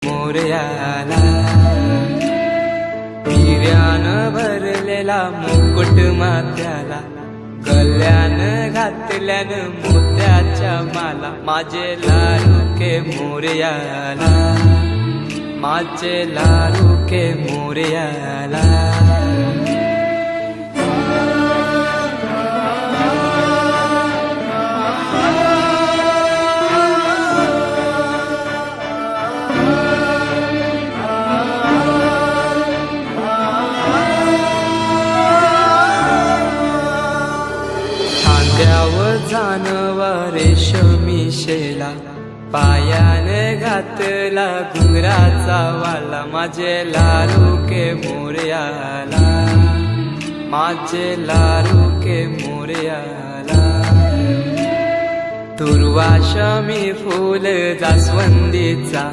मोरयाला हिऱ्यानं भरलेला मुकुट माथ्याला गल्यानं घातल्यानं मोत्याच्या माला माझे लाडके मोरयाला माझे लाडके मोरयाला खांद्यावर जानवा रेशमी शेला पायाने घातला घुंगराचा वाला माझे लाडके मोरयाला माझे लाडके मोरयाला दुर्वाशमी फूल जास्वंदीचा